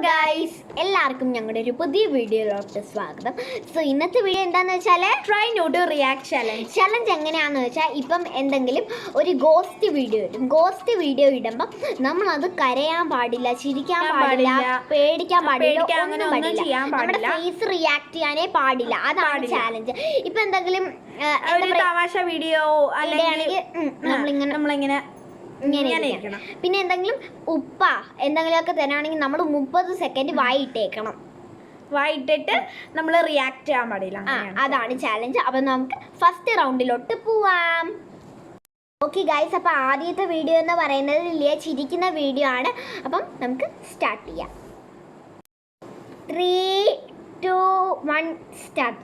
Guys, എല്ലാവർക്കും ഞങ്ങളുടെ ഒരു പുതിയ വീഡിയോയിലോട്ട് സ്വാഗതം. സോ ഇന്നത്തെ വീഡിയോ എന്താണെന്ന് വെച്ചാൽ ട്രൈ നോട്ട് റിയാക്ട് ചലഞ്ച് എങ്ങനെയാണെന്ന് വെച്ചാൽ ഇപ്പം എന്തെങ്കിലും ഒരു ഗോസ്റ്റ് വീഡിയോ ഇടും. ഗോസ്റ്റ് വീഡിയോ ഇടുമ്പം നമ്മളത് കരയാൻ പാടില്ല, ചിരിക്കാൻ പാടില്ല, പേടിക്കാൻ പാടില്ല, ഒന്നും പാടില്ല. നമ്മുടെ ഫേസ് റിയാക്ട് ചെയ്യാനേ പാടില്ല. അതാണ് ചാലഞ്ച്. ഇപ്പം എന്തെങ്കിലും തമാശ വീഡിയോ നമ്മളിങ്ങനെ പിന്നെ എന്തെങ്കിലും എന്തെങ്കിലുമൊക്കെ തരാണെങ്കിൽ നമ്മൾ 30 സെക്കൻഡ് വായിട്ടേക്കണം. വായിട്ടിട്ട് നമ്മൾ റിയാക്ട് ചെയ്യാൻ പാടില്ല. അതാണ് ചാലഞ്ച്. അപ്പം നമുക്ക് ഫസ്റ്റ് റൗണ്ടിലോട്ട് പോവാം. ഓക്കെ ഗൈസ്, അപ്പം ആദ്യത്തെ വീഡിയോ എന്ന് പറയുന്നത് ലിയ ചിരിക്കുന്ന വീഡിയോ ആണ്. അപ്പം നമുക്ക് സ്റ്റാർട്ട് ചെയ്യാം. 3, 2, 1 സ്റ്റാർട്ട്.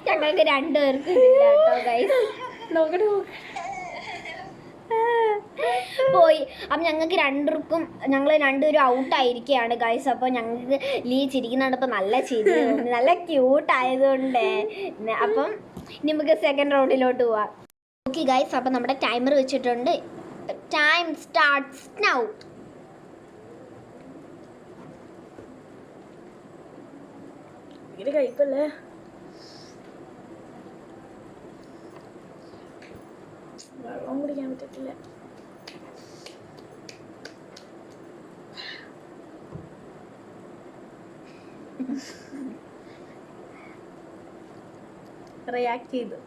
ഞങ്ങൾക്ക് രണ്ടുപേർക്കും പോയി. അപ്പം ഞങ്ങൾക്ക് ഞങ്ങൾ രണ്ടുപേരും ഔട്ടായിരിക്കുകയാണ് ഗൈസ്. അപ്പോൾ ഞങ്ങൾക്ക് ലീ ചിരിക്കുന്നുണ്ടപ്പോൾ നല്ല ചിരി, നല്ല ക്യൂട്ടായതുകൊണ്ട്. അപ്പം നമുക്ക് സെക്കൻഡ് റൗണ്ടിലോട്ട് പോവാം. ഓക്കെ ഗൈസ്, അപ്പം നമ്മുടെ ടൈമർ വെച്ചിട്ടുണ്ട്. Time starts now. കഴിക്കല്ലേ, വെള്ളം കുടിക്കാൻ പറ്റത്തില്ല. റിയാക്ട് ചെയ്തു.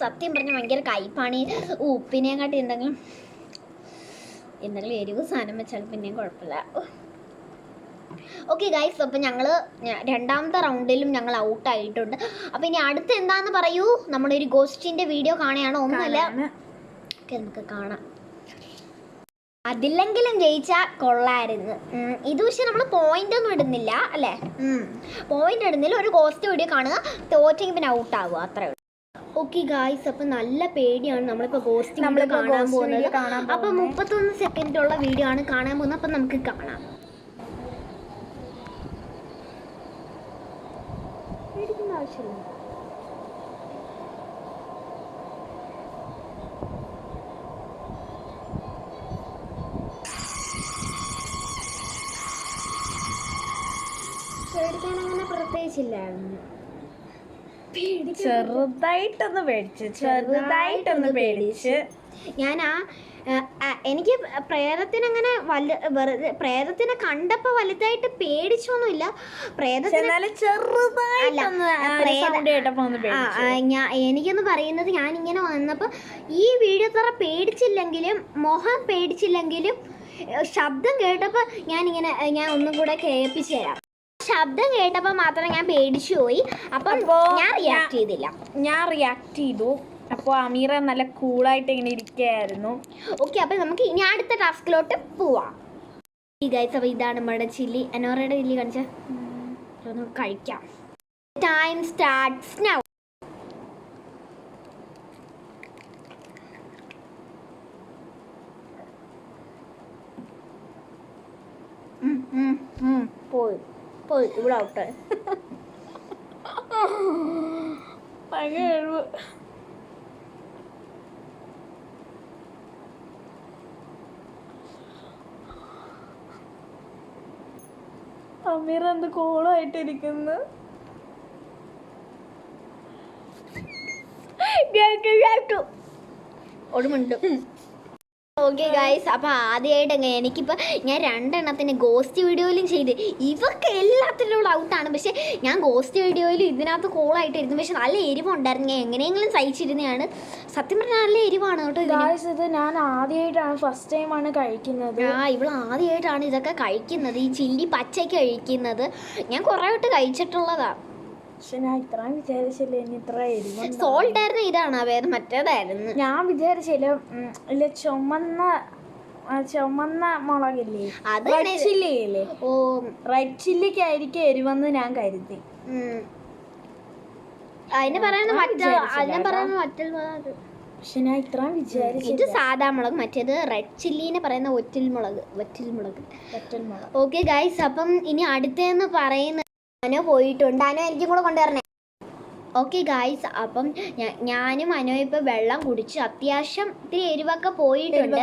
സത്യം പറഞ്ഞാൽ ഭയങ്കര കയ്പാണ്. ഉപ്പിനെക്കാട്ടി എന്തെങ്കിലും എരിവ് സാധനം വെച്ചാൽ പിന്നെയും കുഴപ്പമില്ല. ഓക്കെ ഗൈസ്, അപ്പം ഞങ്ങൾ രണ്ടാമത്തെ റൗണ്ടിലും ഞങ്ങൾ ഔട്ടായിട്ടുണ്ട്. അപ്പം ഇനി അടുത്ത് എന്താന്ന് പറയൂ. നമ്മുടെ ഒരു ഗോസ്റ്റിൻ്റെ വീഡിയോ കാണുകയാണോ? ഒന്നുമല്ല. ഓക്കെ, നമുക്ക് കാണാം. അതില്ലെങ്കിലും ജയിച്ചാൽ കൊള്ളായിരുന്നു. ഇത് പക്ഷേ നമ്മൾ പോയിന്റ് ഒന്നും ഇടുന്നില്ല അല്ലേ? പോയിന്റ് ഇടുന്നില്ല. ഒരു ഗോസ്റ്റ് വീഡിയോ കാണുക, തോറ്റെങ്കിൽ പിന്നെ ഔട്ടാവുക, അത്രേ ഉള്ളൂ. ഓക്കെ ഗായ്സ്, അപ്പം നല്ല പേടിയാണ്. നമ്മളിപ്പോൾ ഗോസ്റ്റ് കാണാൻ പോകുന്നത്. അപ്പം 31 സെക്കൻഡുള്ള വീഡിയോ ആണ് കാണാൻ പോകുന്നത്. അപ്പം നമുക്ക് കാണാം. പേടിക്കേണ്ട ആവശ്യമില്ല. പേടിക്കാൻ അങ്ങനെ പ്രത്യേകിച്ചില്ലായിരുന്നു. ചെറുതായിട്ടൊന്ന് പേടിച്ച് ഞാൻ എനിക്ക് പ്രേതത്തിനങ്ങനെ പ്രേതത്തിനെ കണ്ടപ്പോൾ വലുതായിട്ട് പേടിച്ചൊന്നുമില്ല. എനിക്കെന്ന് പറയുന്നത്, ഞാനിങ്ങനെ വന്നപ്പോൾ ഈ വീഡിയോ തറ പേടിച്ചില്ലെങ്കിലും, മുഖം പേടിച്ചില്ലെങ്കിലും, ശബ്ദം കേട്ടപ്പോൾ ഞാൻ ഒന്നും കൂടെ കേൾപ്പിച്ചു തരാം. ശബ്ദം കേട്ടപ്പോൾ മാത്രം ഞാൻ പേടിച്ചു പോയി. അപ്പം ഞാൻ റിയാക്ട് ചെയ്തു. അപ്പോൾ അമീറ നല്ല കൂളായിട്ട് ഇങ്ങനെ ഇരിക്കുകയായിരുന്നു. ഓക്കെ, അപ്പം നമുക്ക് ഇനി അടുത്ത ടാസ്കിലോട്ട് പോവാം. ഈ ഗൈസ്, അപ്പോൾ ഇതാണ് നമ്മുടെ ചില്ലി. അനോറയുടെ ചില്ലി കാണിച്ച കഴിക്കാം. Time starts now. പോയി ഇവിടെ ഔട്ട്. അമീർ എന്ത് കോളായിട്ടിരിക്കുന്നു. ഒടുമുണ്ട്. ഓക്കെ ഗൈസ്, അപ്പോൾ ആദ്യമായിട്ട് എനിക്കിപ്പോൾ ഞാൻ 2 എണ്ണത്തിന് ഗോസ്റ്റ് വീഡിയോയിലും ചെയ്ത് ഇവർക്ക് എല്ലാത്തിലുള്ള ഔട്ടാണ്. പക്ഷേ ഞാൻ ഗോസ്റ്റ് വീഡിയോയിലും ഇതിനകത്ത് കോളായിട്ടിരുന്നു. പക്ഷെ നല്ല എരിവുണ്ടായിരുന്നു. ഞാൻ എങ്ങനെയെങ്കിലും സഹിച്ചിരുന്നതാണ്. സത്യം പറഞ്ഞാൽ നല്ല എരിവാണ് കേട്ടോ. ഇത് ഞാൻ ആദ്യമായിട്ടാണ്, ഫസ്റ്റ് ടൈമാണ് കഴിക്കുന്നത്. ഇവൾ ആദ്യമായിട്ടാണ് ഇതൊക്കെ കഴിക്കുന്നത്. ഈ ചില്ലി പച്ചയ്ക്ക് കഴിക്കുന്നത്. ഞാൻ കുറേ വട്ടം കഴിച്ചിട്ടുള്ളതാണ്. പക്ഷെ ഞാൻ ഇത്രയും വിചാരിച്ചില്ല ഇനി ഇത്ര എരിവ് സോൾട്ട് ആയിരുന്നു, ഇതാണ് വേറെ മറ്റേതായിരുന്നു. ഞാൻ വിചാരിച്ചില്ല ഇല്ല ചുമന്ന മുളകില്ലേ, അത് റെഡ് ചില്ലിയില്ലേ, ഓ റെഡ് ചില്ലിക്കായിരിക്കും എരിവെന്ന് ഞാൻ കരുതി. അതിന് പറയുന്നത് പക്ഷെ ഞാൻ ഇത്രയും വിചാരിച്ചു. ഇത് സാധാ മുളക്, മറ്റേത് റെഡ് ചില്ലിനെ പറയുന്ന ഒറ്റൽ മുളക്. ഓക്കെ ഗൈസ്, അപ്പം ഇനി അടുത്തെന്ന് പറയുന്ന അനു പോയിട്ടുണ്ട്. അനു എനിക്കും കൂടെ കൊണ്ടുവരണേ. ഓക്കെ ഗായ്സ്, അപ്പം ഞാനും അനു ഇപ്പം വെള്ളം കുടിച്ച് അത്യാവശ്യം ഇത്തിരി എരിവൊക്കെ പോയിട്ടുണ്ട്.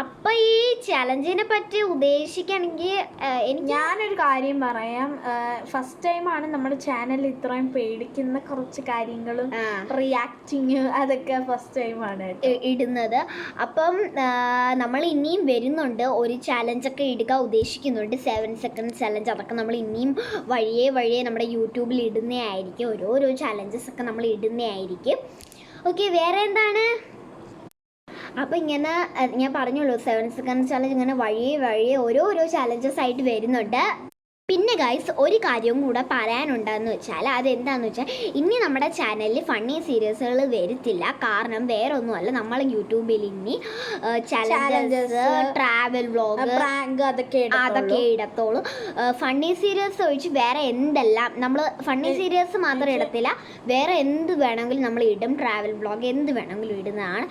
അപ്പം ഈ ചലഞ്ചിനെ പറ്റി ഉദ്ദേശിക്കുകയാണെങ്കിൽ ഞാനൊരു കാര്യം പറയാം. ഫസ്റ്റ് ടൈമാണ് നമ്മുടെ ചാനലിൽ ഇത്രയും പേടിക്കുന്ന കുറച്ച് കാര്യങ്ങളും റിയാക്ടിങ് അതൊക്കെ ഫസ്റ്റ് ടൈമാണ് ഇടുന്നത്. അപ്പം നമ്മൾ ഇനിയും വരുന്നുണ്ട്, ഒരു ചാലഞ്ചൊക്കെ എടുക്കാൻ ഉദ്ദേശിക്കുന്നുണ്ട്, 7 സെക്കൻഡ് ചലഞ്ച്. അതൊക്കെ നമ്മൾ ഇനിയും വഴിയെ നമ്മുടെ യൂട്യൂബിൽ ഇടുന്നതായിരിക്കും. ഓരോ ചാലഞ്ചസ് ഒക്കെ നമ്മൾ ഇടുന്നതായിരിക്കും. ഓക്കെ, വേറെ എന്താണ്? അപ്പോൾ ഇങ്ങനെ ഞാൻ പറഞ്ഞുള്ളൂ, 7 സെക്കൻഡ് ചാലഞ്ച് ഇങ്ങനെ വഴിയെ ഓരോ ചാലഞ്ചസ് ആയിട്ട് വരുന്നുണ്ട്. പിന്നെ ഗൈസ്, ഒരു കാര്യവും കൂടെ പറയാനുണ്ടെന്ന് വെച്ചാൽ അതെന്താണെന്ന് വെച്ചാൽ ഇനി നമ്മുടെ ചാനലിൽ ഫണ്ണി സീരീസുകൾ വരത്തില്ല. കാരണം വേറെ ഒന്നുമല്ല, നമ്മൾ യൂട്യൂബിൽ ഇനി ചാലഞ്ചസ്, ട്രാവൽ വ്ളോഗ്, പ്രാങ്ക് അതൊക്കെ ഇടത്തോളൂ. ഫണ്ണി സീരീസ് ഒഴിച്ച് വേറെ എന്തെല്ലാം നമ്മൾ ഫണ്ണി സീരീസ് മാത്രം ഇടത്തില്ല, വേറെ എന്ത് വേണമെങ്കിലും നമ്മൾ ഇടും. ട്രാവൽ വ്ളോഗ് എന്ത് വേണമെങ്കിലും ഇടുന്നതാണ്.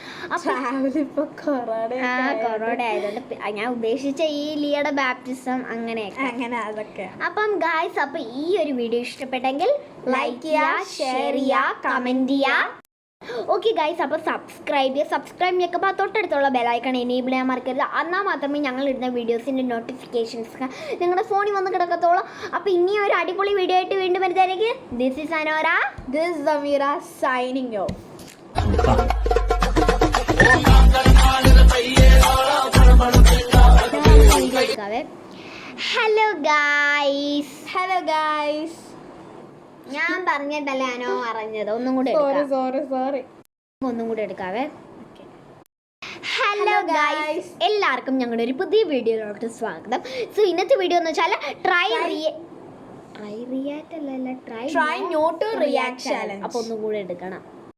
കൊറോണ ആയതുകൊണ്ട് ഞാൻ ഉദ്ദേശിച്ച ഈ ലിയയുടെ ബാപ്റ്റിസം അങ്ങനെ അതൊക്കെ. അപ്പം ഗായ്സ്, അപ്പം ഈ ഒരു വീഡിയോ ഇഷ്ടപ്പെട്ടെങ്കിൽ ലൈക്ക് ചെയ്യുക, ഷെയർ ചെയ്യുക, കമൻറ്റ് ചെയ്യുക. ഓക്കെ ഗായ്സ്, അപ്പോൾ സബ്സ്ക്രൈബ് ചെയ്യുക. തൊട്ടടുത്തുള്ള ബെലൈക്കൺ എനേബിൾ ചെയ്യാൻ മറക്കരുത്. എന്നാൽ മാത്രമേ ഞങ്ങൾ ഇടുന്ന വീഡിയോസിൻ്റെ നോട്ടിഫിക്കേഷൻസ് നിങ്ങളുടെ ഫോണിൽ വന്ന് കിടക്കത്തുള്ളൂ. അപ്പോൾ ഇനി ഒരു അടിപൊളി വീഡിയോ ആയിട്ട് വീണ്ടും വരുന്നതായിരിക്കും. This is Anora, this is Sameera signing off. Hello guys. ഞാൻ പറഞ്ഞിട്ടല്ലേ അനോ പറഞ്ഞത്, ഒന്നും കൂടെ എടുക്കാവേ. ഹലോ ഗായ്സ്, എല്ലാവർക്കും ഞങ്ങളുടെ ഒരു പുതിയ വീഡിയോയിലോട്ട് സ്വാഗതം. സോ ഇന്നത്തെ വീഡിയോ എന്ന് വെച്ചാൽ try not to react challenge. അപ്പോൾ ഒന്നും കൂടെ എടുക്കണം.